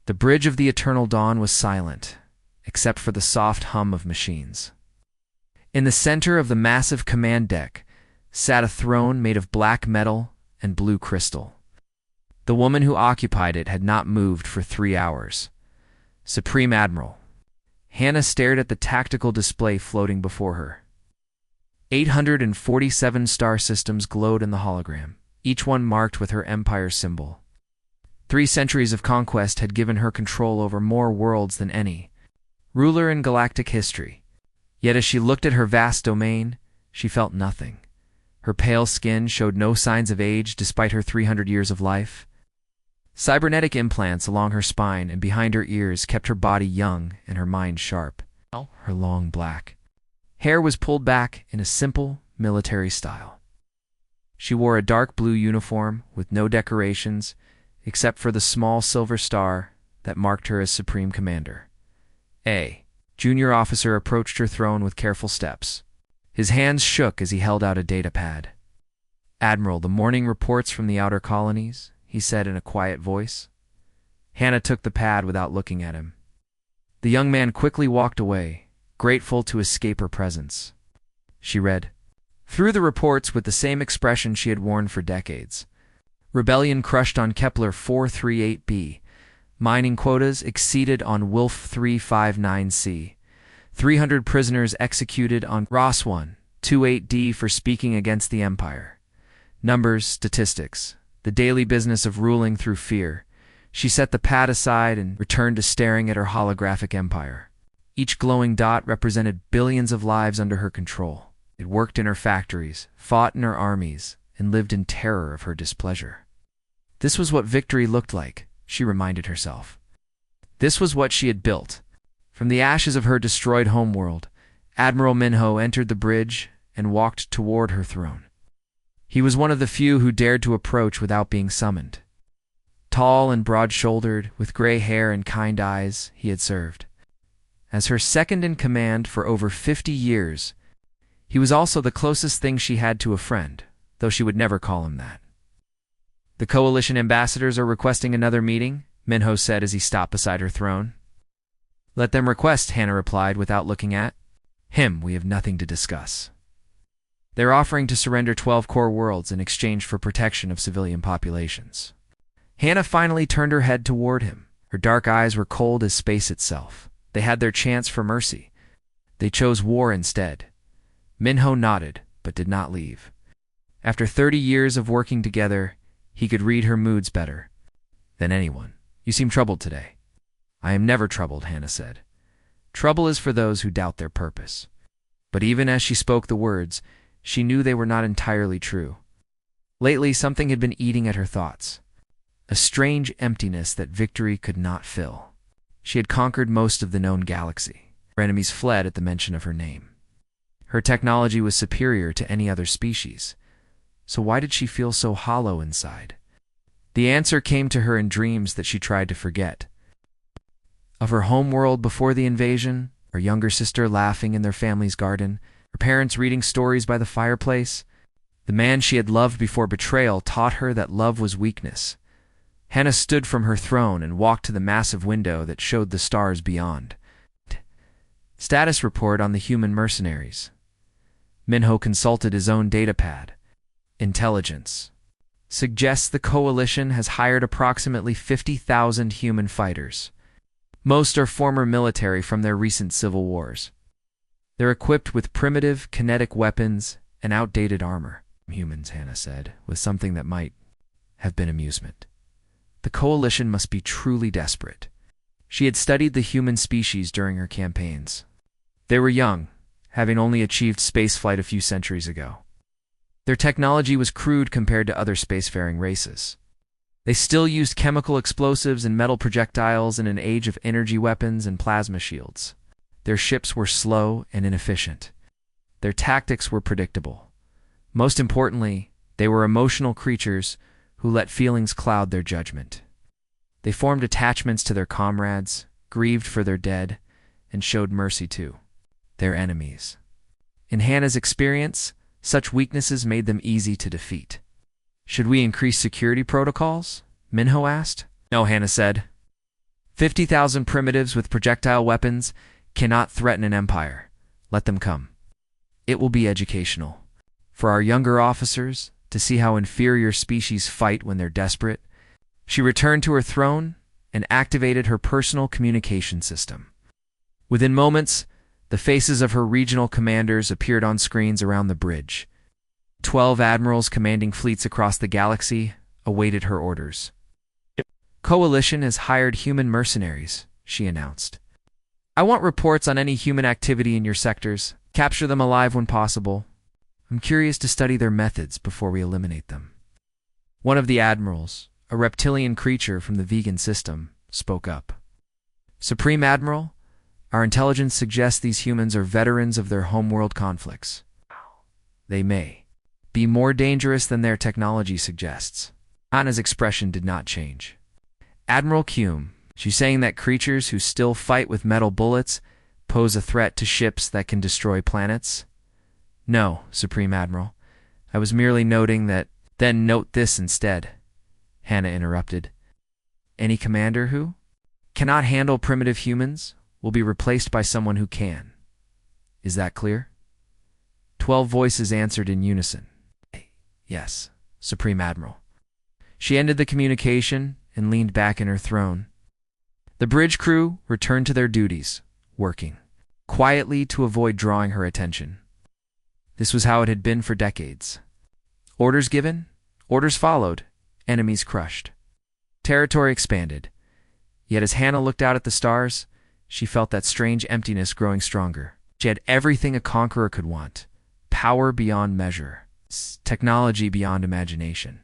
The bridge of the eternal dawn was silent, except for the soft hum of machines. In the center of the massive command deck sat a throne made of black metal and blue crystal. The woman who occupied it had not moved for 3 hours. Supreme Admiral. Hannah stared at the tactical display floating before her. 847 star systems glowed in the hologram, each one marked with her empire symbol. 3 centuries of conquest had given her control over more worlds than any ruler in galactic history. Yet as she looked at her vast domain, she felt nothing. Her pale skin showed no signs of age despite her 300 years of life. Cybernetic implants along her spine and behind her ears kept her body young and her mind sharp. Her long black hair was pulled back in a simple military style. She wore a dark blue uniform with no decorations except for the small silver star that marked her as Supreme Commander. A junior officer approached her throne with careful steps. His hands shook as he held out a data pad. "Admiral, the morning reports from the outer colonies," he said in a quiet voice. Hannah took the pad without looking at him. The young man quickly walked away, grateful to escape her presence. She read through the reports with the same expression she had worn for decades. Rebellion crushed on Kepler 438b. Mining quotas exceeded on Wolf 359c. 300 prisoners executed on Ross 128d for speaking against the Empire. Numbers, statistics, the daily business of ruling through fear. She set the pad aside and returned to staring at her holographic empire. Each glowing dot represented billions of lives under her control. It worked in her factories, fought in her armies, and lived in terror of her displeasure. This was what victory looked like, she reminded herself. This was what she had built. From the ashes of her destroyed homeworld, Admiral Minho entered the bridge and walked toward her throne. He was one of the few who dared to approach without being summoned. Tall and broad-shouldered, with gray hair and kind eyes, he had served. As her second in command for over 50 years, he was also the closest thing she had to a friend, though she would never call him that. "The coalition ambassadors are requesting another meeting," Minho said as he stopped beside her throne. "Let them request," Hannah replied without looking at him. "We have nothing to discuss." They're offering to surrender 12 core worlds in exchange for protection of civilian populations. Hannah finally turned her head toward him. Her dark eyes were cold as space itself. They had their chance for mercy. They chose war instead. Minho nodded, but did not leave. After 30 years of working together, he could read her moods better than anyone. "You seem troubled today." "I am never troubled," Hannah said. "Trouble is for those who doubt their purpose." But even as she spoke the words, she knew they were not entirely true. Lately, something had been eating at her thoughts. A strange emptiness that victory could not fill. She had conquered most of the known galaxy. Her enemies fled at the mention of her name. Her technology was superior to any other species. So why did she feel so hollow inside? The answer came to her in dreams that she tried to forget. Of her homeworld before the invasion, her younger sister laughing in their family's garden, her parents reading stories by the fireplace. The man she had loved before betrayal taught her that love was weakness. Hannah stood from her throne and walked to the massive window that showed the stars beyond. Status report on the human mercenaries. Minho consulted his own datapad. Intelligence suggests the coalition has hired approximately 50,000 human fighters. Most are former military from their recent civil wars. They're equipped with primitive, kinetic weapons and outdated armor. "Humans," Hannah said, with something that might have been amusement. The coalition must be truly desperate. She had studied the human species during her campaigns. They were young, having only achieved spaceflight a few centuries ago. Their technology was crude compared to other spacefaring races. They still used chemical explosives and metal projectiles in an age of energy weapons and plasma shields. Their ships were slow and inefficient. Their tactics were predictable. Most importantly, they were emotional creatures who let feelings cloud their judgment. They formed attachments to their comrades, grieved for their dead, and showed mercy to their enemies. In Hannah's experience, such weaknesses made them easy to defeat. "Should we increase security protocols?" Minho asked. "No," Hannah said. 50,000 primitives with projectile weapons cannot threaten an empire. Let them come. It will be educational. For our younger officers, to see how inferior species fight when they're desperate, she returned to her throne and activated her personal communication system. Within moments, the faces of her regional commanders appeared on screens around the bridge. 12 admirals commanding fleets across the galaxy awaited her orders. Coalition has hired human mercenaries, she announced. I want reports on any human activity in your sectors. Capture them alive when possible. I'm curious to study their methods before we eliminate them. One of the admirals, a reptilian creature from the vegan system, spoke up. Supreme Admiral, our intelligence suggests these humans are veterans of their homeworld conflicts. They may be more dangerous than their technology suggests. Anna's expression did not change. Admiral Cume, she's saying that creatures who still fight with metal bullets pose a threat to ships that can destroy planets? No, Supreme Admiral. I was merely noting that. Then note this instead, Hannah interrupted. Any commander who cannot handle primitive humans will be replaced by someone who can. Is that clear? 12 voices answered in unison. Yes, Supreme Admiral. She ended the communication and leaned back in her throne. The bridge crew returned to their duties, working quietly to avoid drawing her attention. This was how it had been for decades. Orders given, orders followed, enemies crushed. Territory expanded. Yet as Hannah looked out at the stars, she felt that strange emptiness growing stronger. She had everything a conqueror could want. Power beyond measure. Technology beyond imagination.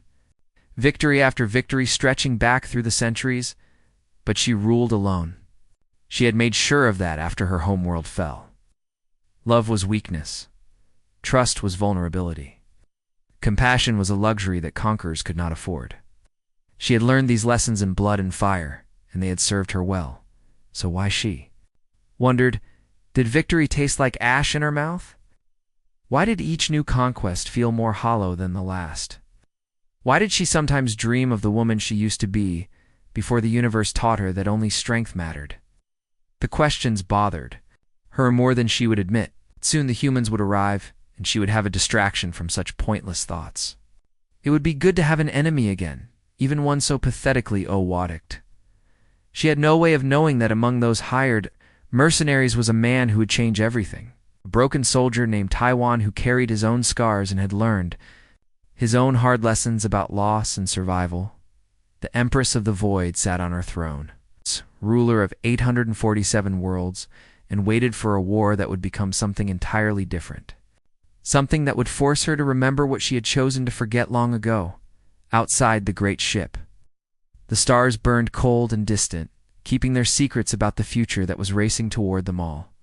Victory after victory stretching back through the centuries, but she ruled alone. She had made sure of that after her homeworld fell. Love was weakness. Trust was vulnerability. Compassion was a luxury that conquerors could not afford. She had learned these lessons in blood and fire, and they had served her well. So why she? Wondered, did victory taste like ash in her mouth? Why did each new conquest feel more hollow than the last? Why did she sometimes dream of the woman she used to be before the universe taught her that only strength mattered? The questions bothered her more than she would admit. Soon the humans would arrive, and she would have a distraction from such pointless thoughts. It would be good to have an enemy again, even one so pathetically owotic. She had no way of knowing that among those hired mercenaries was a man who would change everything. A broken soldier named Taiwan who carried his own scars and had learned his own hard lessons about loss and survival. The Empress of the Void sat on her throne, ruler of 847 worlds, and waited for a war that would become something entirely different. Something that would force her to remember what she had chosen to forget long ago, outside the great ship. The stars burned cold and distant, keeping their secrets about the future that was racing toward them all.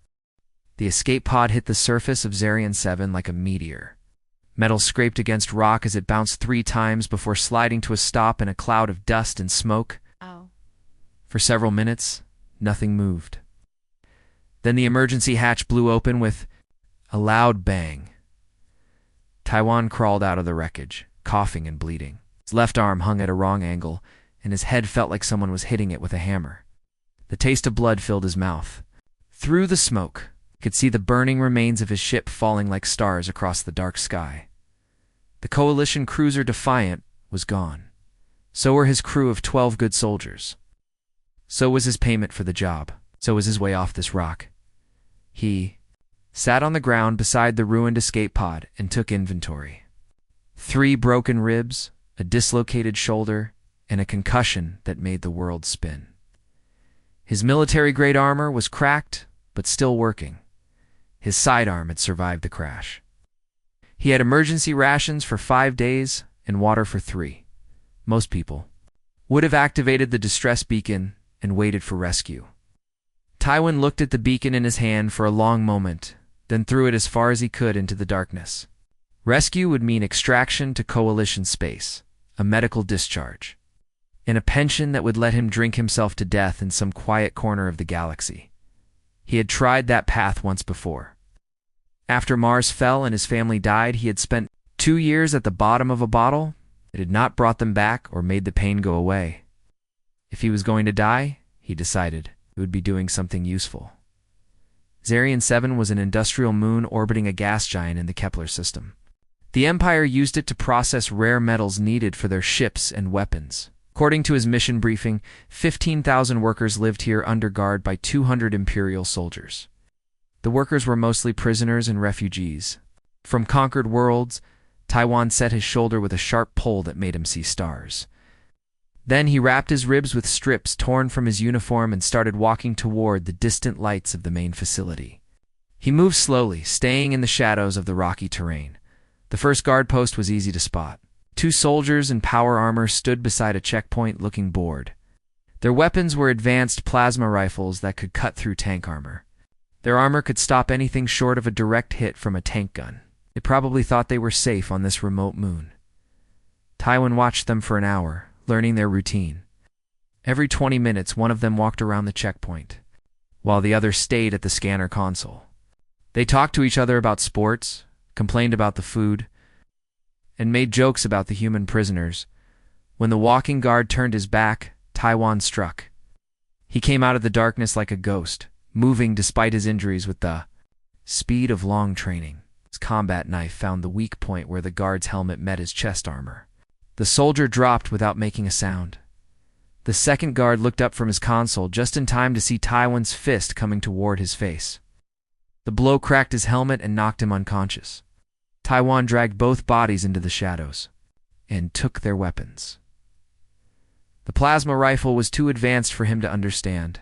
The escape pod hit the surface of Zarian 7 like a meteor. Metal scraped against rock as it bounced 3 times before sliding to a stop in a cloud of dust and smoke. Oh. For several minutes, nothing moved. Then the emergency hatch blew open with a loud bang. Taiwan crawled out of the wreckage, coughing and bleeding. His left arm hung at a wrong angle, and his head felt like someone was hitting it with a hammer. The taste of blood filled his mouth. Through the smoke, he could see the burning remains of his ship falling like stars across the dark sky. The Coalition cruiser Defiant was gone. So were his crew of 12 good soldiers. So was his payment for the job. So was his way off this rock. He sat on the ground beside the ruined escape pod and took inventory. 3 broken ribs, a dislocated shoulder, and a concussion that made the world spin. His military-grade armor was cracked, but still working. His sidearm had survived the crash. He had emergency rations for 5 days and water for 3. Most people would have activated the distress beacon and waited for rescue. Tywin looked at the beacon in his hand for a long moment, then threw it as far as he could into the darkness. Rescue would mean extraction to Coalition space, a medical discharge, and a pension that would let him drink himself to death in some quiet corner of the galaxy. He had tried that path once before. After Mars fell and his family died, he had spent 2 years at the bottom of a bottle. It had not brought them back or made the pain go away. If he was going to die, he decided. It would be doing something useful. Zarian 7 was an industrial moon orbiting a gas giant in the Kepler system. The Empire used it to process rare metals needed for their ships and weapons. According to his mission briefing, 15,000 workers lived here under guard by 200 Imperial soldiers. The workers were mostly prisoners and refugees. From conquered worlds, Taiwan set his shoulder with a sharp pole that made him see stars. Then he wrapped his ribs with strips torn from his uniform and started walking toward the distant lights of the main facility. He moved slowly, staying in the shadows of the rocky terrain. The first guard post was easy to spot. 2 soldiers in power armor stood beside a checkpoint looking bored. Their weapons were advanced plasma rifles that could cut through tank armor. Their armor could stop anything short of a direct hit from a tank gun. They probably thought they were safe on this remote moon. Taiwan watched them for an hour, learning their routine. Every 20 minutes, one of them walked around the checkpoint, while the other stayed at the scanner console. They talked to each other about sports, complained about the food, and made jokes about the human prisoners. When the walking guard turned his back, Taiwan struck. He came out of the darkness like a ghost, moving despite his injuries with the speed of long training. His combat knife found the weak point where the guard's helmet met his chest armor. The soldier dropped without making a sound. The second guard looked up from his console just in time to see Taiwan's fist coming toward his face. The blow cracked his helmet and knocked him unconscious. Taiwan dragged both bodies into the shadows and took their weapons. The plasma rifle was too advanced for him to understand,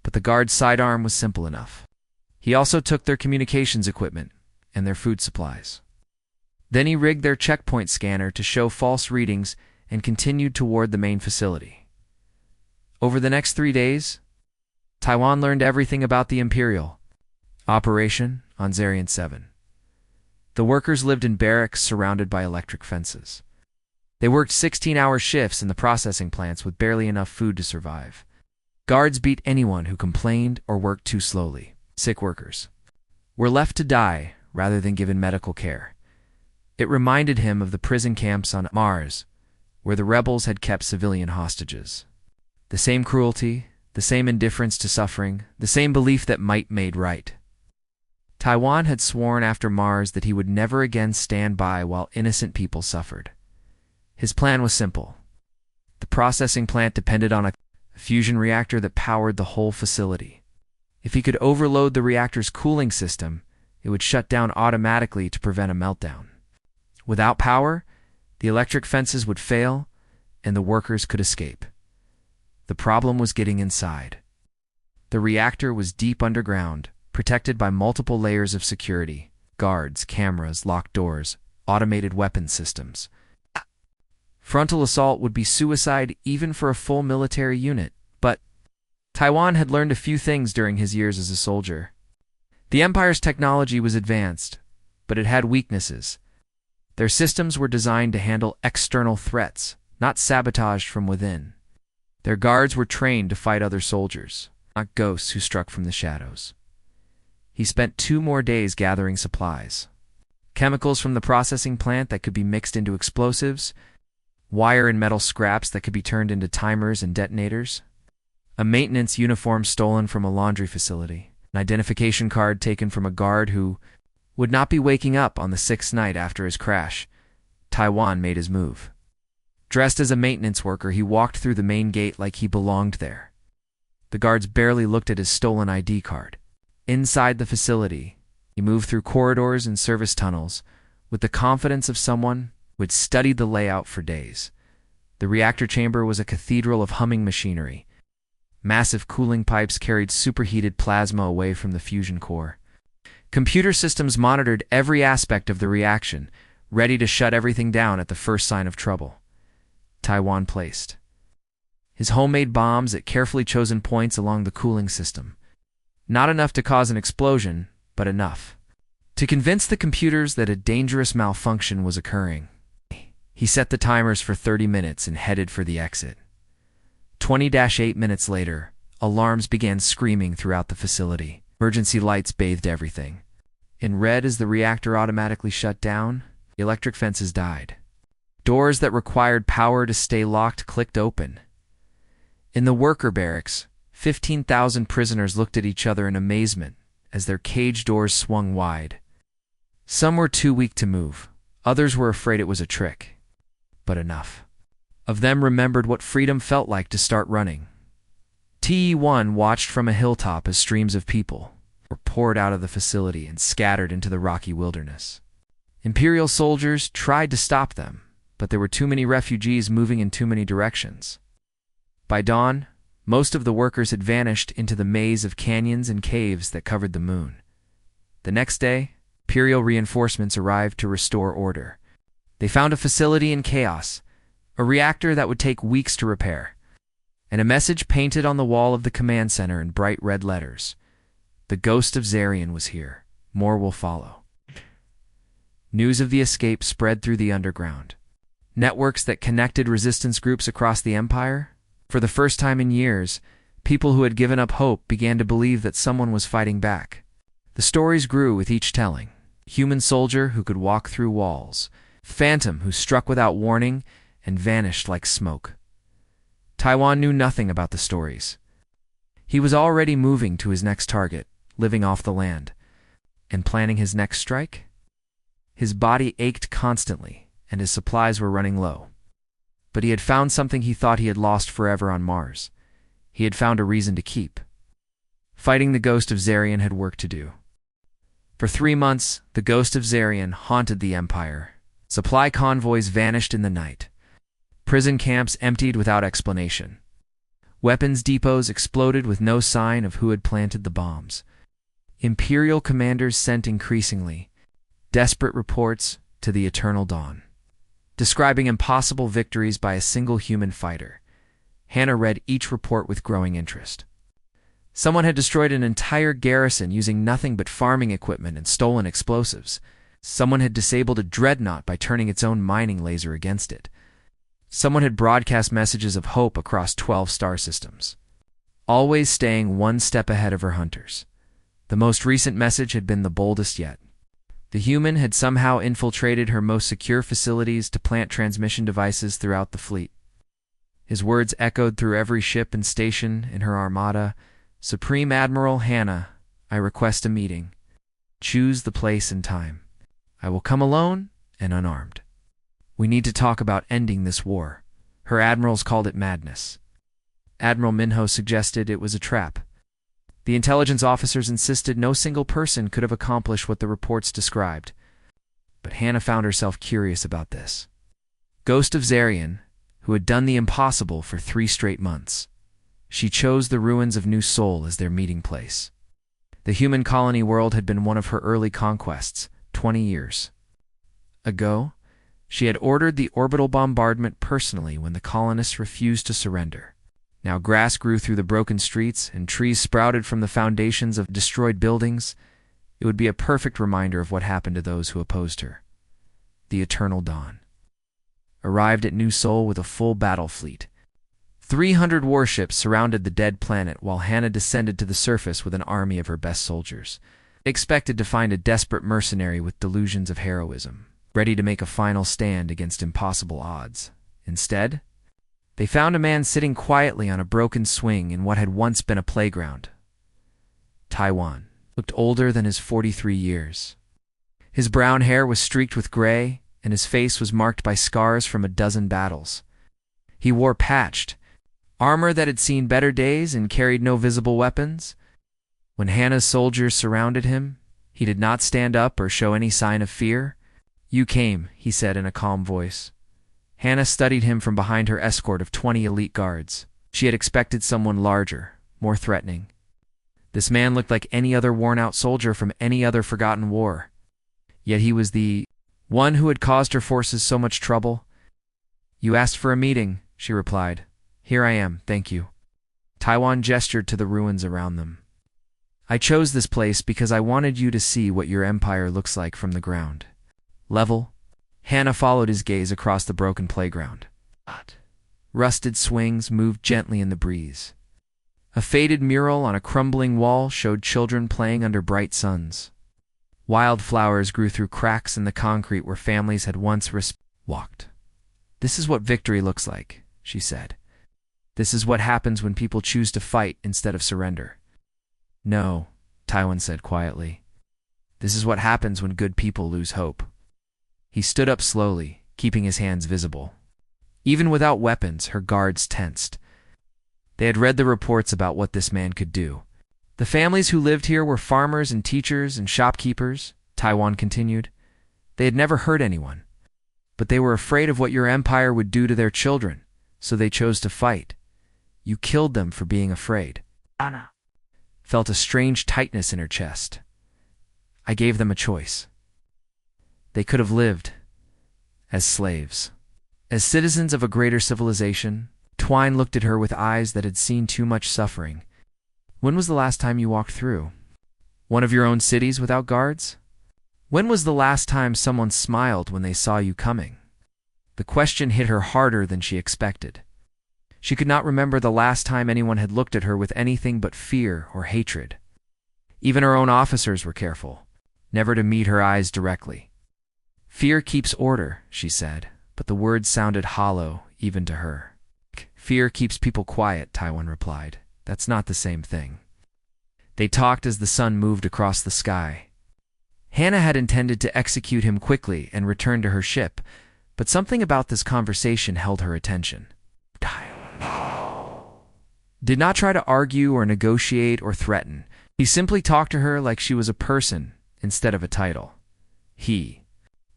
but the guard's sidearm was simple enough. He also took their communications equipment and their food supplies. Then he rigged their checkpoint scanner to show false readings and continued toward the main facility. Over the next 3 days, Taiwan learned everything about the Imperial operation on Zarian 7. The workers lived in barracks surrounded by electric fences. They worked 16-hour shifts in the processing plants with barely enough food to survive. Guards beat anyone who complained or worked too slowly. Sick workers were left to die rather than given medical care. It reminded him of the prison camps on Mars, where the rebels had kept civilian hostages. The same cruelty, the same indifference to suffering, the same belief that might made right. Taiwan had sworn after Mars that he would never again stand by while innocent people suffered. His plan was simple. The processing plant depended on a fusion reactor that powered the whole facility. If he could overload the reactor's cooling system, it would shut down automatically to prevent a meltdown. Without power, the electric fences would fail, and the workers could escape. The problem was getting inside. The reactor was deep underground, protected by multiple layers of security: guards, cameras, locked doors, automated weapon systems. Frontal assault would be suicide even for a full military unit, but Taiwan had learned a few things during his years as a soldier. The Empire's technology was advanced, but it had weaknesses. Their systems were designed to handle external threats, not sabotaged from within. Their guards were trained to fight other soldiers, not ghosts who struck from the shadows. He spent 2 more days gathering supplies: chemicals from the processing plant that could be mixed into explosives, wire and metal scraps that could be turned into timers and detonators, a maintenance uniform stolen from a laundry facility, an identification card taken from a guard who would not be waking up on the 6th night after his crash. Taiwan made his move. Dressed as a maintenance worker, he walked through the main gate like he belonged there. The guards barely looked at his stolen ID card. Inside the facility, he moved through corridors and service tunnels with the confidence of someone who had studied the layout for days. The reactor chamber was a cathedral of humming machinery. Massive cooling pipes carried superheated plasma away from the fusion core. Computer systems monitored every aspect of the reaction, ready to shut everything down at the first sign of trouble. Taiwan placed his homemade bombs at carefully chosen points along the cooling system. Not enough to cause an explosion, but enough to convince the computers that a dangerous malfunction was occurring. He set the timers for 30 minutes and headed for the exit. 20-8 minutes later, alarms began screaming throughout the facility. Emergency lights bathed everything. In red as the reactor automatically shut down, the electric fences died. Doors that required power to stay locked clicked open. In the worker barracks, 15,000 prisoners looked at each other in amazement as their cage doors swung wide. Some were too weak to move, others were afraid it was a trick. But enough of them remembered what freedom felt like to start running. TE1 watched from a hilltop as streams of people were poured out of the facility and scattered into the rocky wilderness. Imperial soldiers tried to stop them, but there were too many refugees moving in too many directions. By dawn, most of the workers had vanished into the maze of canyons and caves that covered the moon. The next day, Imperial reinforcements arrived to restore order. They found a facility in chaos, a reactor that would take weeks to repair, and a message painted on the wall of the command center in bright red letters. The ghost of Zarian was here. More will follow. News of the escape spread through the underground. Networks that connected resistance groups across the Empire. For the first time in years, people who had given up hope began to believe that someone was fighting back. The stories grew with each telling. Human soldier who could walk through walls. Phantom who struck without warning and vanished like smoke. Taiwan knew nothing about the stories. He was already moving to his next target, living off the land, and planning his next strike. His body ached constantly, and his supplies were running low. But he had found something he thought he had lost forever on Mars. He had found a reason to keep. Fighting the ghost of Zarian had work to do. For 3 months, the ghost of Zarian haunted the Empire. Supply convoys vanished in the night. Prison camps emptied without explanation. Weapons depots exploded with no sign of who had planted the bombs. Imperial commanders sent increasingly desperate reports to the Eternal Dawn, describing impossible victories by a single human fighter. Hannah read each report with growing interest. Someone had destroyed an entire garrison using nothing but farming equipment and stolen explosives. Someone had disabled a dreadnought by turning its own mining laser against it. Someone had broadcast messages of hope across 12 star systems, always staying one step ahead of her hunters. The most recent message had been the boldest yet. The human had somehow infiltrated her most secure facilities to plant transmission devices throughout the fleet. His words echoed through every ship and station in her armada. Supreme Admiral Hannah, I request a meeting. Choose the place and time. I will come alone and unarmed. We need to talk about ending this war. Her admirals called it madness. Admiral Minho suggested it was a trap. The intelligence officers insisted no single person could have accomplished what the reports described. But Hannah found herself curious about this. Ghost of Zarian, who had done the impossible for 3 straight months. She chose the ruins of New Sol as their meeting place. The human colony world had been one of her early conquests, 20 years ago. She had ordered the orbital bombardment personally when the colonists refused to surrender. Now grass grew through the broken streets and trees sprouted from the foundations of destroyed buildings. It would be a perfect reminder of what happened to those who opposed her. The Eternal Dawn arrived at New Sol with a full battle fleet. 300 warships surrounded the dead planet while Hannah descended to the surface with an army of her best soldiers. They expected to find a desperate mercenary with delusions of heroism, ready to make a final stand against impossible odds. Instead, they found a man sitting quietly on a broken swing in what had once been a playground. Taiwan looked older than his 43 years. His brown hair was streaked with gray, and his face was marked by scars from a dozen battles. He wore patched armor that had seen better days and carried no visible weapons. When Hannah's soldiers surrounded him, he did not stand up or show any sign of fear. You came, he said in a calm voice. Hannah studied him from behind her escort of 20 elite guards. She had expected someone larger, more threatening. This man looked like any other worn-out soldier from any other forgotten war. Yet he was the one who had caused her forces so much trouble. You asked for a meeting, she replied. Here I am, thank you. Taiwan gestured to the ruins around them. I chose this place because I wanted you to see what your empire looks like from the ground. Level. Hannah followed his gaze across the broken playground. Rusted swings moved gently in the breeze. A faded mural on a crumbling wall showed children playing under bright suns. Wildflowers grew through cracks in the concrete where families had once walked. This is what victory looks like, she said. This is what happens when people choose to fight instead of surrender. No, Taiwan said quietly. This is what happens when good people lose hope. He stood up slowly, keeping his hands visible. Even without weapons, her guards tensed. They had read the reports about what this man could do. The families who lived here were farmers and teachers and shopkeepers, Taiwan continued. They had never hurt anyone. But they were afraid of what your empire would do to their children, so they chose to fight. You killed them for being afraid. Anna felt a strange tightness in her chest. I gave them a choice. They could have lived as slaves. As citizens of a greater civilization, Twine looked at her with eyes that had seen too much suffering. When was the last time you walked through one of your own cities without guards? When was the last time someone smiled when they saw you coming? The question hit her harder than she expected. She could not remember the last time anyone had looked at her with anything but fear or hatred. Even her own officers were careful, never to meet her eyes directly. Fear keeps order, she said, but the words sounded hollow even to her. Fear keeps people quiet, Taiwan replied. That's not the same thing. They talked as the sun moved across the sky. Hannah had intended to execute him quickly and return to her ship, but something about this conversation held her attention. Did not try to argue or negotiate or threaten. He simply talked to her like she was a person instead of a title. He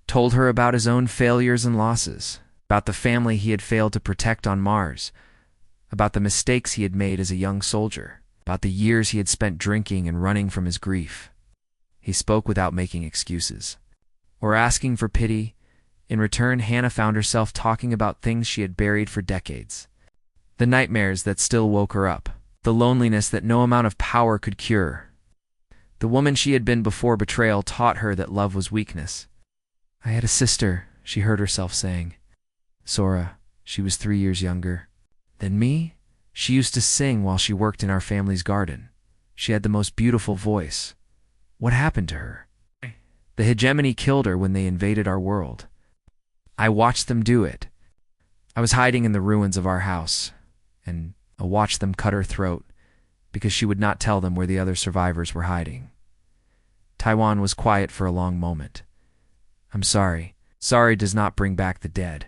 told her about his own failures and losses, about the family he had failed to protect on Mars, about the mistakes he had made as a young soldier, about the years he had spent drinking and running from his grief. He spoke without making excuses or asking for pity. In return, Hannah found herself talking about things she had buried for decades. The nightmares that still woke her up, the loneliness that no amount of power could cure. The woman she had been before betrayal taught her that love was weakness. I had a sister, she heard herself saying. Sora, she was 3 years younger than me. She used to sing while she worked in our family's garden. She had the most beautiful voice. What happened to her? The hegemony killed her when they invaded our world. I watched them do it. I was hiding in the ruins of our house, and I watched them cut her throat because she would not tell them where the other survivors were hiding. Taiwan was quiet for a long moment. I'm sorry. Sorry does not bring back the dead.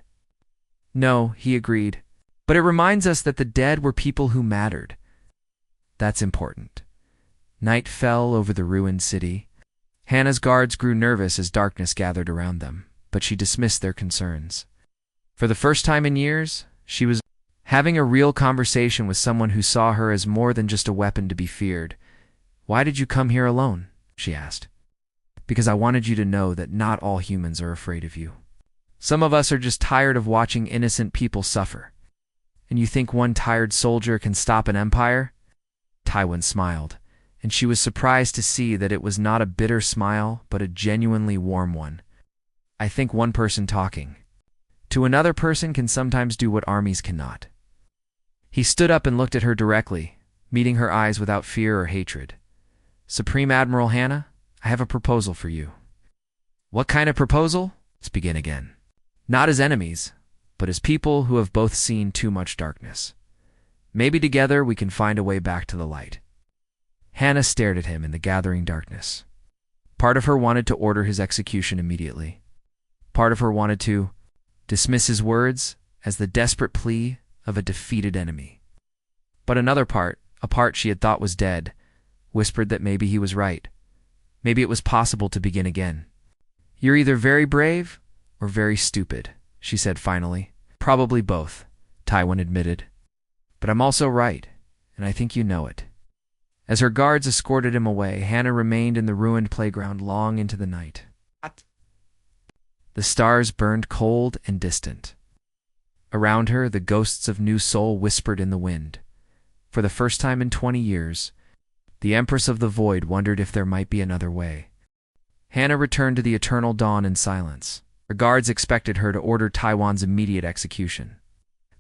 No, he agreed, but it reminds us that the dead were people who mattered. That's important. Night fell over the ruined city. Hannah's guards grew nervous as darkness gathered around them, but she dismissed their concerns. For the first time in years, she was having a real conversation with someone who saw her as more than just a weapon to be feared. Why did you come here alone? She asked. Because I wanted you to know that not all humans are afraid of you. Some of us are just tired of watching innocent people suffer. And you think one tired soldier can stop an empire? Taiwan smiled, and she was surprised to see that it was not a bitter smile, but a genuinely warm one. I think one person talking to another person can sometimes do what armies cannot. He stood up and looked at her directly, meeting her eyes without fear or hatred. Supreme Admiral Hannah, I have a proposal for you. What kind of proposal? Let's begin again. Not as enemies, but as people who have both seen too much darkness. Maybe together we can find a way back to the light. Hannah stared at him in the gathering darkness. Part of her wanted to order his execution immediately. Part of her wanted to dismiss his words as the desperate plea of a defeated enemy. But another part, a part she had thought was dead, whispered that maybe he was right. Maybe it was possible to begin again. You're either very brave or very stupid, she said finally. Probably both, Taiwan admitted. But I'm also right, and I think you know it. As her guards escorted him away, Hannah remained in the ruined playground long into the night. The stars burned cold and distant. Around her, the ghosts of New Seoul whispered in the wind. For the first time in 20 years, the Empress of the Void wondered if there might be another way. Hannah returned to the eternal dawn in silence. Her guards expected her to order Taiwan's immediate execution.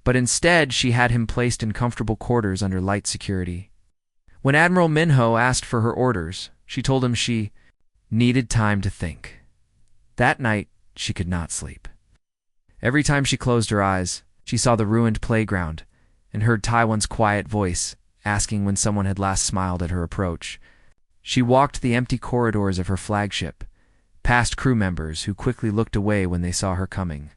But instead, she had him placed in comfortable quarters under light security. When Admiral Minho asked for her orders, she told him she needed time to think. That night, she could not sleep. Every time she closed her eyes, she saw the ruined playground, and heard Taiwan's quiet voice asking when someone had last smiled at her approach. She walked the empty corridors of her flagship, past crew members who quickly looked away when they saw her coming.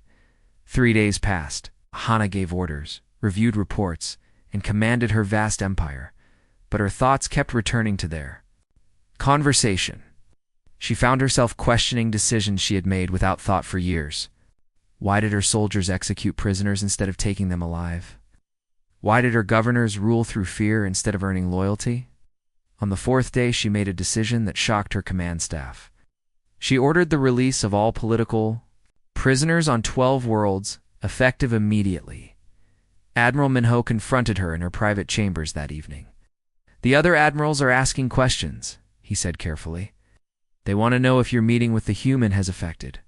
3 days passed. Hana gave orders, reviewed reports, and commanded her vast empire, but her thoughts kept returning to their conversation. She found herself questioning decisions she had made without thought for years. Why did her soldiers execute prisoners instead of taking them alive? Why did her governors rule through fear instead of earning loyalty? On the 4th day, she made a decision that shocked her command staff. She ordered the release of all political prisoners on 12 worlds, effective immediately. Admiral Minho confronted her in her private chambers that evening. "The other admirals are asking questions," he said carefully. "They want to know if your meeting with the human has affected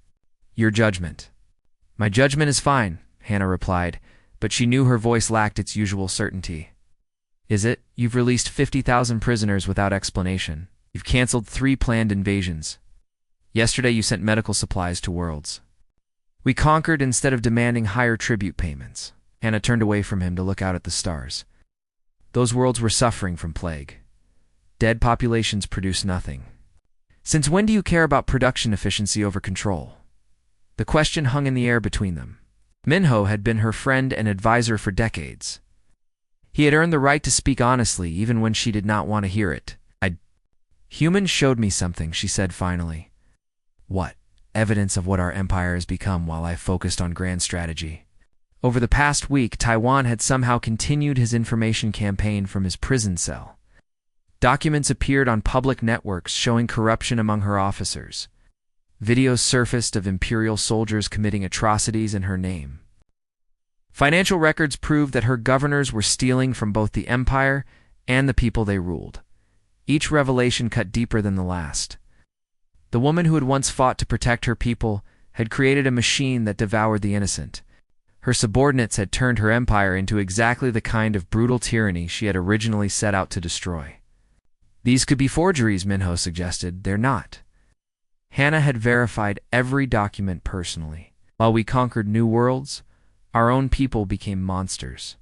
your judgment." "My judgment is fine," Hana replied, but she knew her voice lacked its usual certainty. "Is it? You've released 50,000 prisoners without explanation. You've canceled 3 planned invasions. Yesterday you sent medical supplies to worlds. We conquered instead of demanding higher tribute payments." Hana turned away from him to look out at the stars. Those worlds were suffering from plague. Dead populations produce nothing. "Since when do you care about production efficiency over control?" The question hung in the air between them. Minho had been her friend and advisor for decades. He had earned the right to speak honestly even when she did not want to hear it. "Humans showed me something," she said finally. "What?" "Evidence of what our empire has become while I focused on grand strategy." Over the past week, Taiwan had somehow continued his information campaign from his prison cell. Documents appeared on public networks showing corruption among her officers. Videos surfaced of imperial soldiers committing atrocities in her name. Financial records proved that her governors were stealing from both the empire and the people they ruled. Each revelation cut deeper than the last. The woman who had once fought to protect her people had created a machine that devoured the innocent. Her subordinates had turned her empire into exactly the kind of brutal tyranny she had originally set out to destroy. "These could be forgeries," Minho suggested. "They're not." Hana had verified every document personally. While we conquered new worlds, our own people became monsters.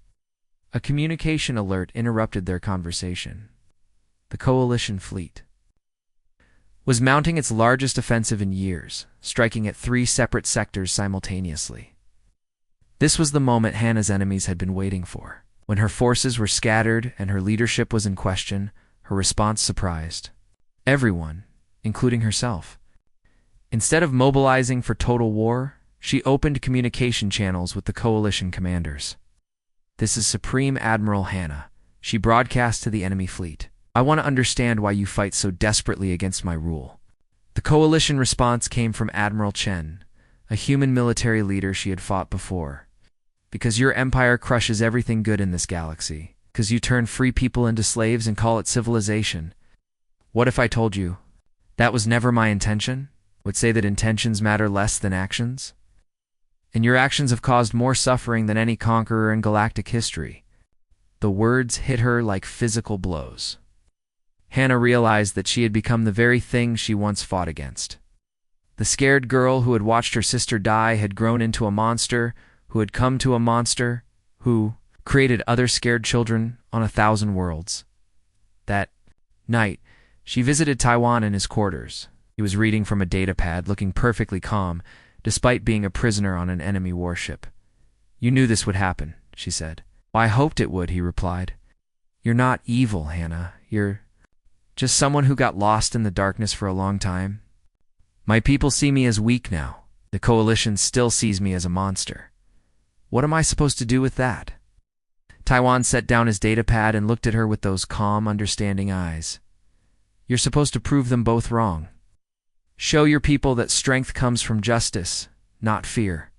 A communication alert interrupted their conversation. The coalition fleet was mounting its largest offensive in years, striking at 3 separate sectors simultaneously. This was the moment Hana's enemies had been waiting for. When her forces were scattered and her leadership was in question, her response surprised everyone, including herself. Instead of mobilizing for total war, she opened communication channels with the coalition commanders. "This is Supreme Admiral Hana," she broadcast to the enemy fleet. "I want to understand why you fight so desperately against my rule." The coalition response came from Admiral Chen, a human military leader she had fought before. "Because your empire crushes everything good in this galaxy. Because you turn free people into slaves and call it civilization. What if I told you that was never my intention? Would say that intentions matter less than actions? And your actions have caused more suffering than any conqueror in galactic history." The words hit her like physical blows. Hana realized that she had become the very thing she once fought against. The scared girl who had watched her sister die had grown into a monster, who had come to a monster, who created other scared children on 1,000 worlds. That night, she visited Taiwan in his quarters. He was reading from a datapad, looking perfectly calm, despite being a prisoner on an enemy warship. "You knew this would happen," she said. "Well, I hoped it would," he replied. "You're not evil, Hana. You're just someone who got lost in the darkness for a long time. My people see me as weak now. The coalition still sees me as a monster. What am I supposed to do with that?" Taiwan set down his datapad and looked at her with those calm, understanding eyes. "You're supposed to prove them both wrong. Show your people that strength comes from justice, not fear.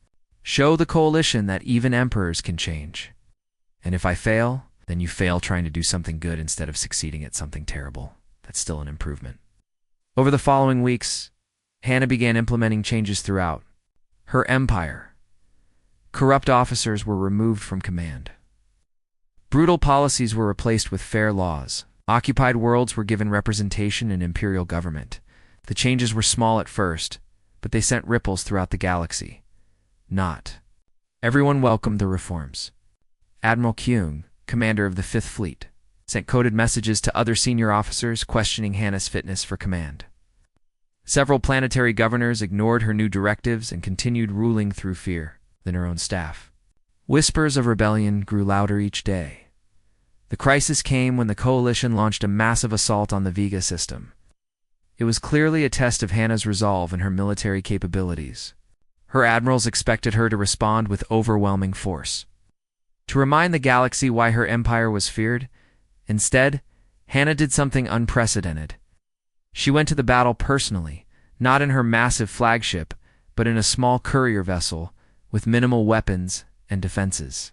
Show the coalition that even emperors can change. And if I fail, then you fail trying to do something good instead of succeeding at something terrible. That's still an improvement." Over the following weeks, Hana began implementing changes throughout her empire. Corrupt officers were removed from command. Brutal policies were replaced with fair laws. Occupied worlds were given representation in imperial government. The changes were small at first, but they sent ripples throughout the galaxy. Not everyone welcomed the reforms. Admiral Kyung, commander of the Fifth Fleet, sent coded messages to other senior officers questioning Hannah's fitness for command. Several planetary governors ignored her new directives and continued ruling through fear than her own staff. Whispers of rebellion grew louder each day. The crisis came when the coalition launched a massive assault on the Vega system. It was clearly a test of Hannah's resolve and her military capabilities. Her admirals expected her to respond with overwhelming force. To remind the galaxy why her empire was feared, instead, Hannah did something unprecedented. She went to the battle personally, not in her massive flagship, but in a small courier vessel with minimal weapons and defenses.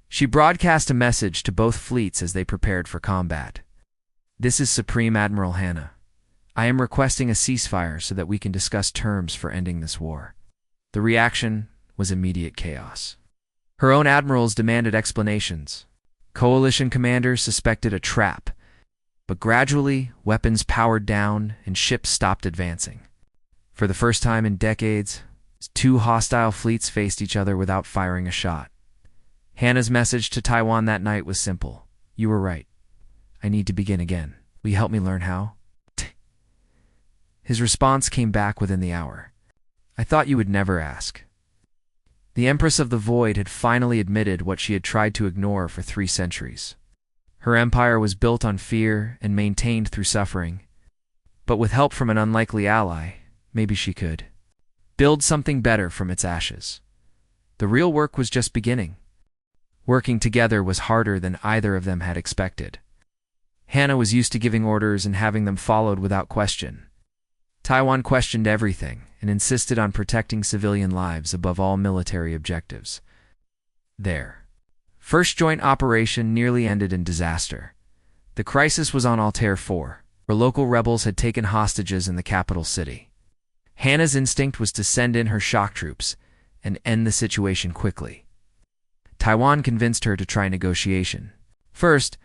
She broadcast a message to both fleets as they prepared for combat. "This is Supreme Admiral Hannah. I am requesting a ceasefire so that we can discuss terms for ending this war." The reaction was immediate chaos. Her own admirals demanded explanations. Coalition commanders suspected a trap, but gradually weapons powered down and ships stopped advancing. For the first time in decades, two hostile fleets faced each other without firing a shot. Hannah's message to Taiwan that night was simple. "You were right. I need to begin again. Will you help me learn how?" His response came back within the hour. "I thought you would never ask." The Empress of the Void had finally admitted what she had tried to ignore for 3 centuries. Her empire was built on fear and maintained through suffering. But with help from an unlikely ally, maybe she could build something better from its ashes. The real work was just beginning. Working together was harder than either of them had expected. Hannah was used to giving orders and having them followed without question. Taiwan questioned everything and insisted on protecting civilian lives above all military objectives. Their first joint operation nearly ended in disaster. The crisis was on Altair 4, where local rebels had taken hostages in the capital city. Hannah's instinct was to send in her shock troops and end the situation quickly. Taiwan convinced her to try negotiation first,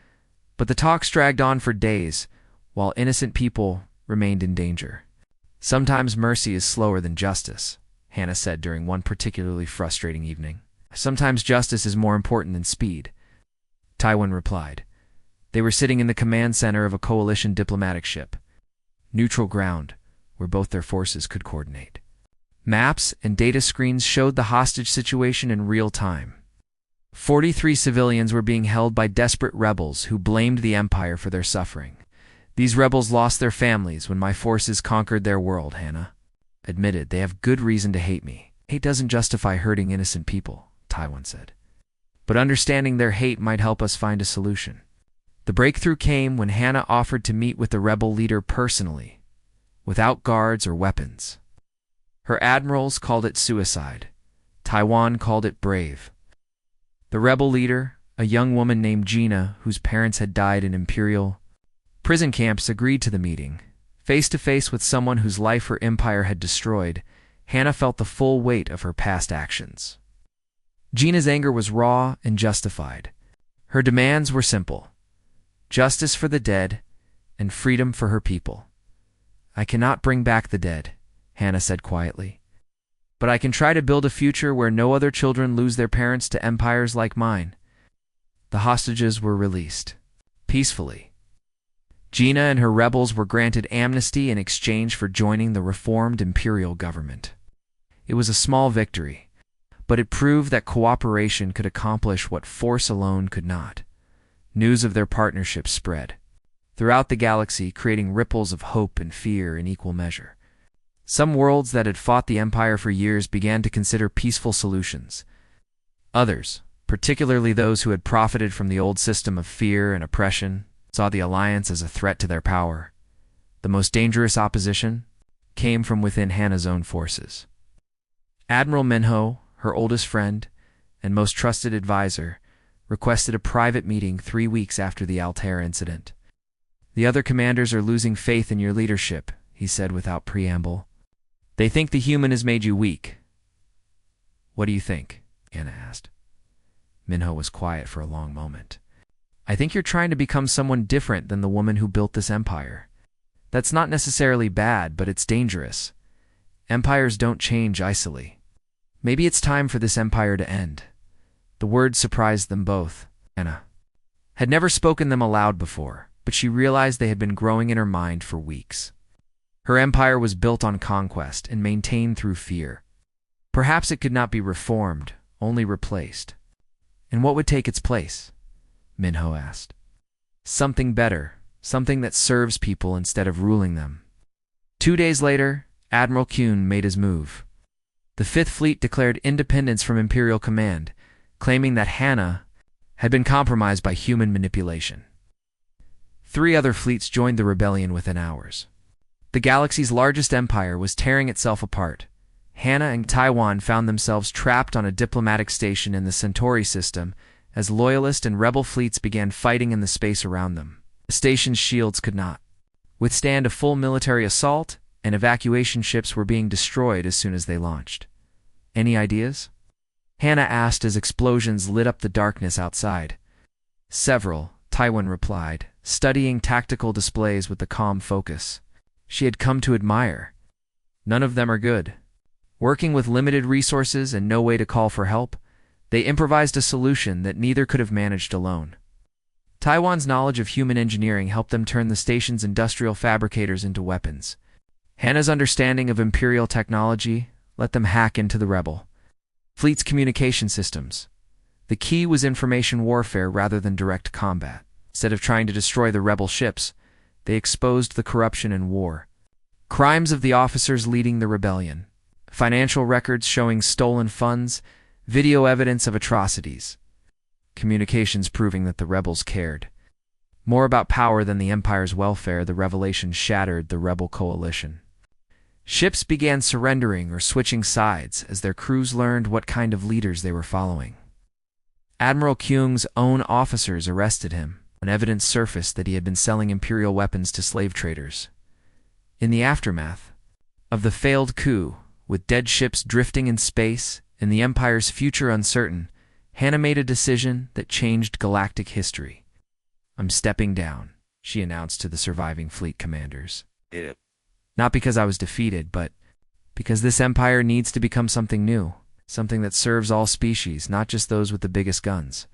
but the talks dragged on for days while innocent people remained in danger. "Sometimes mercy is slower than justice," Hannah said during one particularly frustrating evening. "Sometimes justice is more important than speed," Taiwan replied. They were sitting in the command center of a coalition diplomatic ship, neutral ground, where both their forces could coordinate. Maps and data screens showed the hostage situation in real time. 43 civilians were being held by desperate rebels who blamed the Empire for their suffering. "These rebels lost their families when my forces conquered their world," Hannah admitted. "They have good reason to hate me." "Hate doesn't justify hurting innocent people," Taiwan said. "But understanding their hate might help us find a solution." The breakthrough came when Hannah offered to meet with the rebel leader personally, without guards or weapons. Her admirals called it suicide. Taiwan called it brave. The rebel leader, a young woman named Gina, whose parents had died in Imperial prison camps, agreed to the meeting. Face to face with someone whose life her empire had destroyed, Hannah felt the full weight of her past actions. Gina's anger was raw and justified. Her demands were simple: justice for the dead and freedom for her people. "I cannot bring back the dead," Hannah said quietly, "but I can try to build a future where no other children lose their parents to empires like mine." The hostages were released peacefully. Gina and her rebels were granted amnesty in exchange for joining the reformed imperial government. It was a small victory, but it proved that cooperation could accomplish what force alone could not. News of their partnership spread throughout the galaxy, creating ripples of hope and fear in equal measure. Some worlds that had fought the Empire for years began to consider peaceful solutions. Others, particularly those who had profited from the old system of fear and oppression, saw the alliance as a threat to their power. The most dangerous opposition came from within Hannah's own forces. Admiral Minho, her oldest friend and most trusted advisor, requested a private meeting 3 weeks after the Altair incident. "The other commanders are losing faith in your leadership," he said without preamble. "They think the human has made you weak." "What do you think?" Hannah asked. Minho was quiet for a long moment. "I think you're trying to become someone different than the woman who built this empire. That's not necessarily bad, but it's dangerous. Empires don't change icily. Maybe it's time for this empire to end." The words surprised them both. Hannah had never spoken them aloud before, but she realized they had been growing in her mind for weeks. Her empire was built on conquest and maintained through fear. Perhaps it could not be reformed, only replaced. And what would take its place? Minho asked. Something better, something that serves people instead of ruling them. 2 days later, Admiral Kuhn made his move. The Fifth Fleet declared independence from Imperial command, claiming that Hannah had been compromised by human manipulation. 3 other fleets joined the rebellion within hours. The galaxy's largest empire was tearing itself apart. Hannah and Taiwan found themselves trapped on a diplomatic station in the Centauri system as loyalist and rebel fleets began fighting in the space around them. The station's shields could not withstand a full military assault, and evacuation ships were being destroyed as soon as they launched. Any ideas? Hannah asked as explosions lit up the darkness outside. Several, Taiwan replied, studying tactical displays with the calm focus she had come to admire. None of them are good. Working with limited resources and no way to call for help, they improvised a solution that neither could have managed alone. Taiwan's knowledge of human engineering helped them turn the station's industrial fabricators into weapons. Hannah's understanding of Imperial technology let them hack into the rebel fleet's communication systems. The key was information warfare rather than direct combat. Instead of trying to destroy the rebel ships, they exposed the corruption and war. Crimes of the officers leading the rebellion, financial records showing stolen funds, video evidence of atrocities, communications proving that the rebels cared more about power than the Empire's welfare. The revelation shattered the rebel coalition. Ships began surrendering or switching sides as their crews learned what kind of leaders they were following. Admiral Kyung's own officers arrested him when evidence surfaced that he had been selling Imperial weapons to slave traders. In the aftermath of the failed coup, with dead ships drifting in space and the Empire's future uncertain, Hannah made a decision that changed galactic history. "I'm stepping down," she announced to the surviving fleet commanders. Not because I was defeated, but because this empire needs to become something new, something that serves all species, not just those with the biggest guns.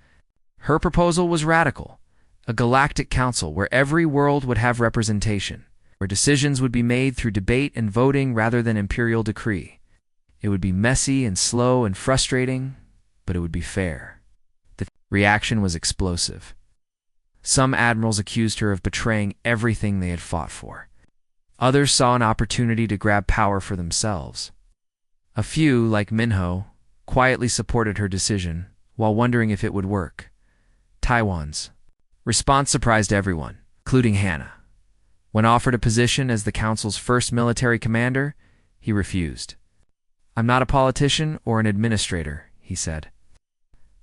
Her proposal was radical: a galactic council where every world would have representation, where decisions would be made through debate and voting rather than imperial decree. It would be messy and slow and frustrating, but it would be fair. The reaction was explosive. Some admirals accused her of betraying everything they had fought for. Others saw an opportunity to grab power for themselves. A few, like Minho, quietly supported her decision while wondering if it would work. Taiwan's response surprised everyone, including Hannah. When offered a position as the council's first military commander, he refused. "I'm not a politician or an administrator," he said.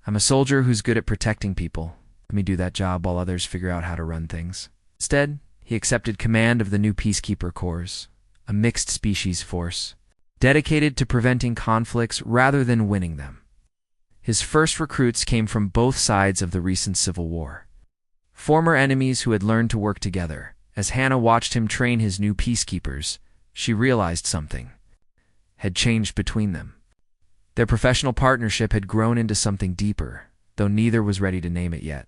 "I'm a soldier who's good at protecting people. Let me do that job while others figure out how to run things." Instead, he accepted command of the new Peacekeeper Corps, a mixed-species force, dedicated to preventing conflicts rather than winning them. His first recruits came from both sides of the recent civil war. Former enemies who had learned to work together. As Hannah watched him train his new peacekeepers, she realized something had changed between them. Their professional partnership had grown into something deeper, though neither was ready to name it yet.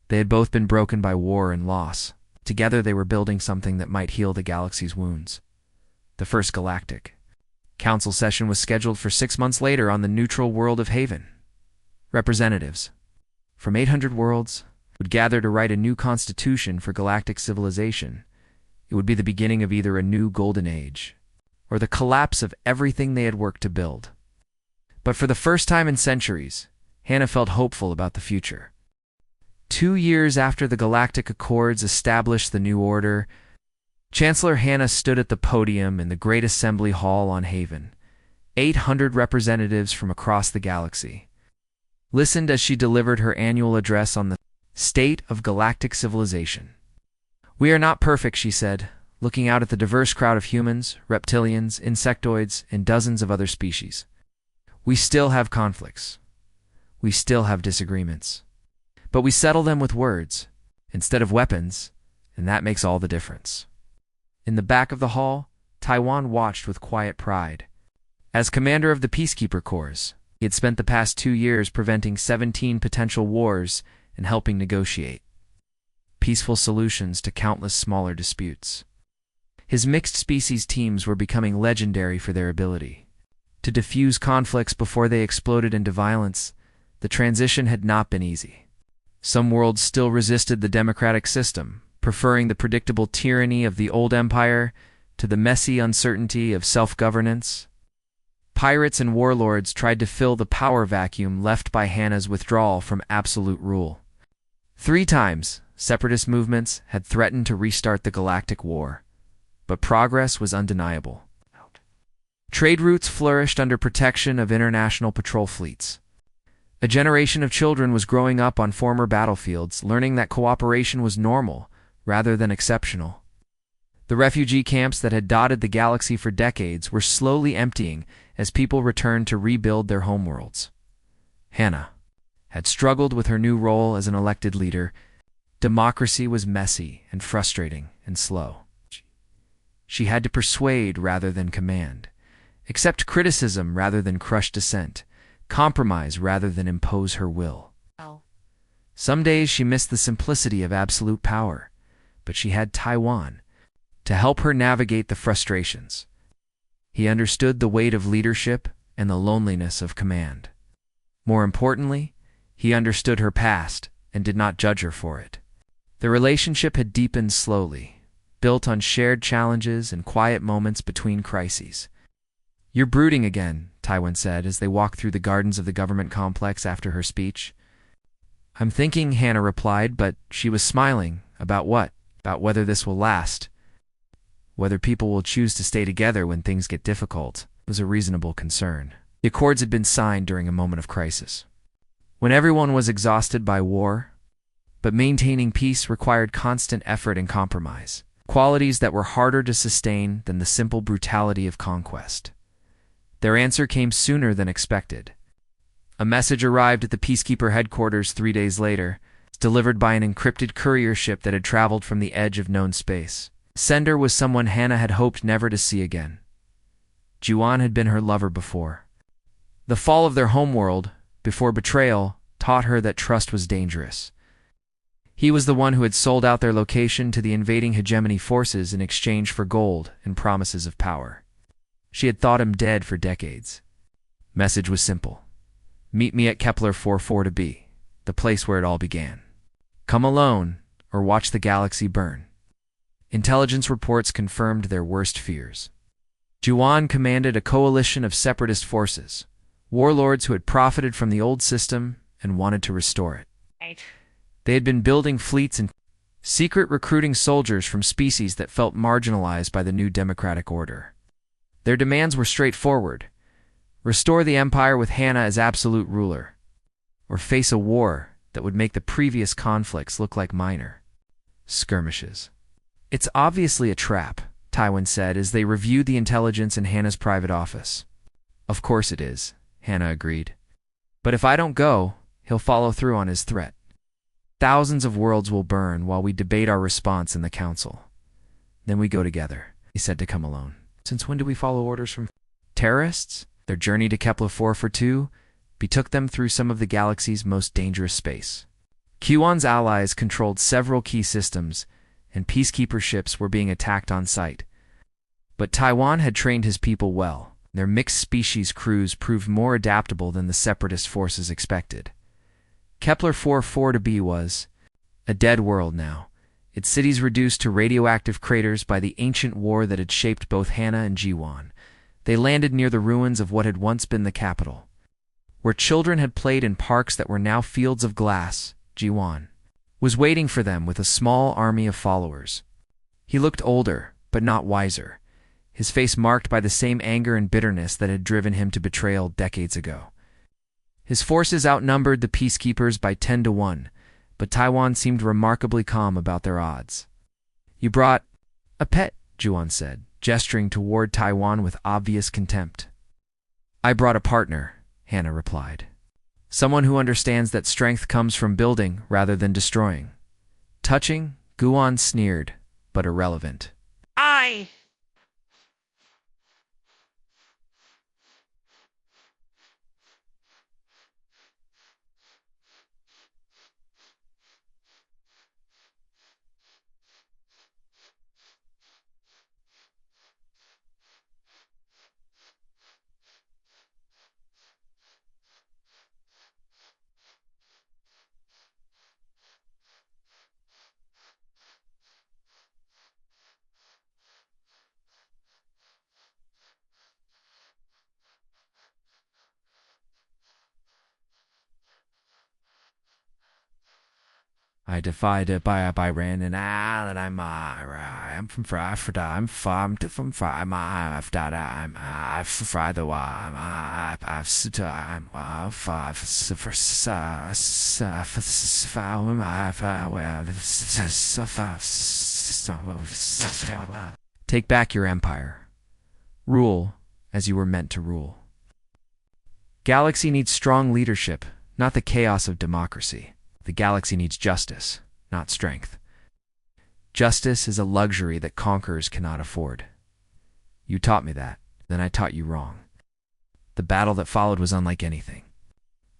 They had both been broken by war and loss. Together they were building something that might heal the galaxy's wounds. The first Galactic Council session was scheduled for 6 months later on the neutral world of Haven. Representatives from 800 worlds would gather to write a new constitution for galactic civilization. It would be the beginning of either a new golden age or the collapse of everything they had worked to build. But for the first time in centuries, Hannah felt hopeful about the future. 2 years after the Galactic Accords established the new order, Chancellor Hannah stood at the podium in the Great Assembly Hall on Haven. 800 representatives from across the galaxy listened as she delivered her annual address on the state of galactic civilization. "We are not perfect," she said, looking out at the diverse crowd of humans, reptilians, insectoids, and dozens of other species. "We still have conflicts. We still have disagreements. But we settle them with words instead of weapons, and that makes all the difference." In the back of the hall, Taiwan watched with quiet pride. As commander of the Peacekeeper Corps, he had spent the past 2 years preventing 17 potential wars and helping negotiate peaceful solutions to countless smaller disputes. His mixed-species teams were becoming legendary for their ability to diffuse conflicts before they exploded into violence. The transition had not been easy. Some worlds still resisted the democratic system, preferring the predictable tyranny of the old empire to the messy uncertainty of self-governance. Pirates and warlords tried to fill the power vacuum left by Hannah's withdrawal from absolute rule. 3 times, separatist movements had threatened to restart the Galactic War, but progress was undeniable. Trade routes flourished under protection of international patrol fleets. A generation of children was growing up on former battlefields, learning that cooperation was normal rather than exceptional. The refugee camps that had dotted the galaxy for decades were slowly emptying as people returned to rebuild their homeworlds. Hannah had struggled with her new role as an elected leader. Democracy was messy and frustrating and slow. She had to persuade rather than command, accept criticism rather than crush dissent, compromise rather than impose her will. Some days she missed the simplicity of absolute power, but she had Taiwan to help her navigate the frustrations. He understood the weight of leadership and the loneliness of command. More importantly, he understood her past and did not judge her for it. The relationship had deepened slowly, built on shared challenges and quiet moments between crises. "You're brooding again," Taiwan said as they walked through the gardens of the government complex after her speech. "I'm thinking," Hannah replied, but she was smiling. "About what? About whether this will last. Whether people will choose to stay together when things get difficult," was a reasonable concern. The accords had been signed during a moment of crisis, when everyone was exhausted by war, but maintaining peace required constant effort and compromise, qualities that were harder to sustain than the simple brutality of conquest. Their answer came sooner than expected. A message arrived at the Peacekeeper headquarters 3 days later, delivered by an encrypted courier ship that had traveled from the edge of known space. Sender was someone Hannah had hoped never to see again. Juan had been her lover before. The fall of their homeworld, before betrayal, taught her that trust was dangerous. He was the one who had sold out their location to the invading hegemony forces in exchange for gold and promises of power. She had thought him dead for decades. Message was simple. "Meet me at Kepler 44b, the place where it all began. Come alone, or watch the galaxy burn." Intelligence reports confirmed their worst fears. Juan commanded a coalition of separatist forces, warlords who had profited from the old system and wanted to restore it. They had been building fleets and secret recruiting soldiers from species that felt marginalized by the new democratic order. Their demands were straightforward: restore the empire with Hannah as absolute ruler, or face a war that would make the previous conflicts look like minor skirmishes. "It's obviously a trap," Taiwan said as they reviewed the intelligence in Hannah's private office. "Of course it is," Hannah agreed. "But if I don't go, he'll follow through on his threat. Thousands of worlds will burn while we debate our response in the council. Then we go together," he said to come alone. "Since when do we follow orders from terrorists?" Their journey to Kepler 442 betook them through some of the galaxy's most dangerous space. Juan's allies controlled several key systems, and peacekeeper ships were being attacked on sight. But Taiwan had trained his people well. Their mixed-species crews proved more adaptable than the separatist forces expected. Kepler 44b was a dead world now, its cities reduced to radioactive craters by the ancient war that had shaped both Hannah and Juan. They landed near the ruins of what had once been the capital. Where children had played in parks that were now fields of glass, Juan was waiting for them with a small army of followers. He looked older, but not wiser, his face marked by the same anger and bitterness that had driven him to betrayal decades ago. His forces outnumbered the peacekeepers by 10 to 1, but Taiwan seemed remarkably calm about their odds. "You brought a pet," Juan said, gesturing toward Taiwan with obvious contempt. "I brought a partner," Hannah replied. "Someone who understands that strength comes from building rather than destroying." Touching, Guan sneered, but irrelevant. I I defied it by ran and that I'm from Fry for I'm from Fry my I've died I've fried the I've I'm five for take back your empire. Rule as you were meant to rule. Galaxy needs strong leadership, not the chaos of democracy. The galaxy needs justice, not strength. Justice is a luxury that conquerors cannot afford. You taught me that, then I taught you wrong. The battle that followed was unlike anything.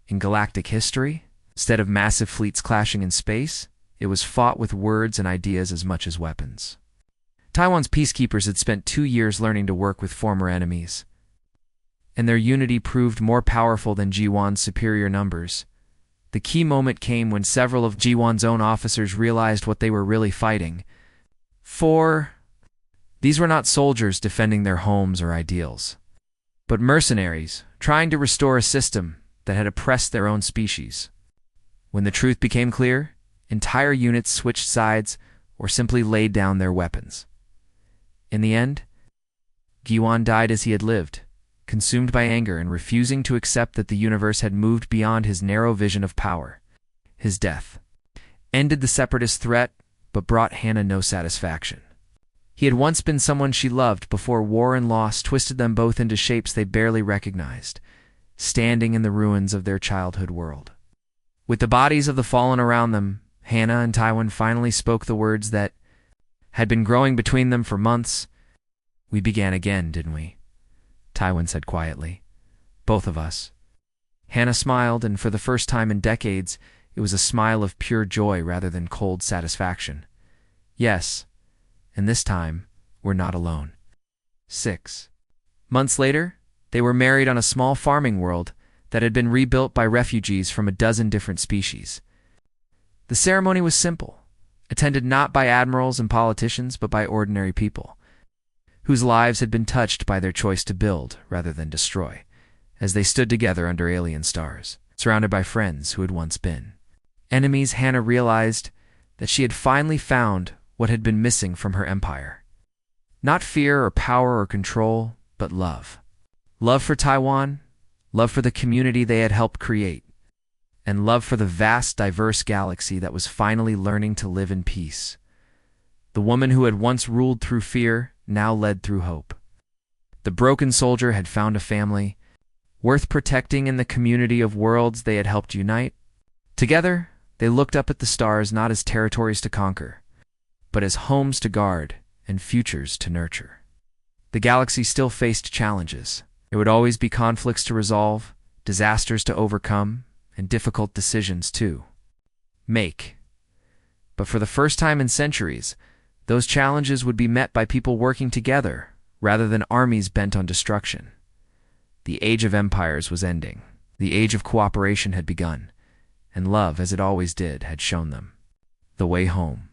In galactic history, instead of massive fleets clashing in space, it was fought with words and ideas as much as weapons. Taiwan's peacekeepers had spent 2 years learning to work with former enemies, and their unity proved more powerful than G1's superior numbers. The key moment came when several of G1's own officers realized what they were really fighting for. These were not soldiers defending their homes or ideals, but mercenaries trying to restore a system that had oppressed their own species. When the truth became clear, entire units switched sides or simply laid down their weapons. In the end, Giwan died as he had lived, consumed by anger and refusing to accept that the universe had moved beyond his narrow vision of power. His death ended the separatist threat, but brought Hannah no satisfaction. He had once been someone she loved before war and loss twisted them both into shapes they barely recognized, standing in the ruins of their childhood world. With the bodies of the fallen around them, Hannah and Taiwan finally spoke the words that had been growing between them for months. "We began again, didn't we?" Taiwan said quietly. "Both of us." Hannah smiled, and for the first time in decades, it was a smile of pure joy rather than cold satisfaction. "Yes, and this time, we're not alone." 6 months later, they were married on a small farming world that had been rebuilt by refugees from a dozen different species. The ceremony was simple, attended not by admirals and politicians, but by ordinary people, whose lives had been touched by their choice to build rather than destroy, as they stood together under alien stars, surrounded by friends who had once been enemies. Hannah realized that she had finally found what had been missing from her empire. Not fear or power or control, but love. Love for Taiwan, love for the community they had helped create, and love for the vast, diverse galaxy that was finally learning to live in peace. The woman who had once ruled through fear now led through hope. The broken soldier had found a family worth protecting in the community of worlds they had helped unite. Together, they looked up at the stars not as territories to conquer, but as homes to guard and futures to nurture. The galaxy still faced challenges. There would always be conflicts to resolve, disasters to overcome, and difficult decisions to make. But for the first time in centuries, those challenges would be met by people working together rather than armies bent on destruction. The age of empires was ending. The age of cooperation had begun, and love, as it always did, had shown them the way home.